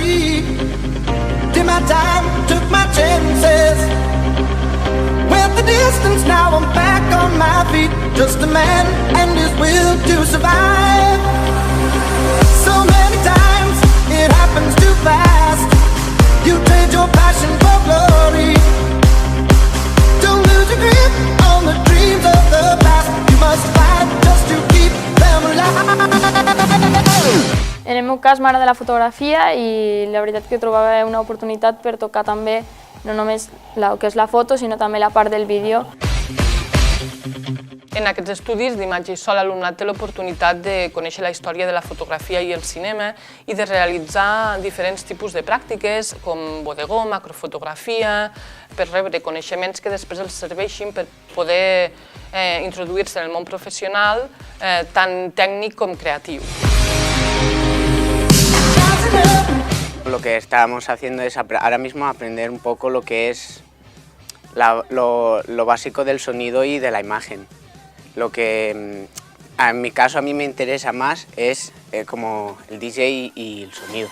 free. Did my time, took my chances. Went the distance, now I'm back on my feet. Just a man and his will to survive. So many times it happens too fast. You trade your passion for glory. Don't lose your grip on the dreams of the past. You must fight just to keep them alive. En el meu cas m'agrada la fotografia i la veritat que trobava una oportunitat per tocar també no només el que és la foto, sinó també la part del vídeo. En aquests estudis d'imatge i so l'alumnat té l'oportunitat de conèixer la història de la fotografia i el cinema i de realitzar diferents tipus de pràctiques com bodegó, macrofotografia, per rebre coneixements que després els serveixin per poder introduir-se en el món professional tant tècnic com creatiu. Lo que estábamos haciendo es ahora mismo aprender un poco lo que es lo básico del sonido y de la imagen. Lo que en mi caso a mí me interesa más es como el DJ y el sonido.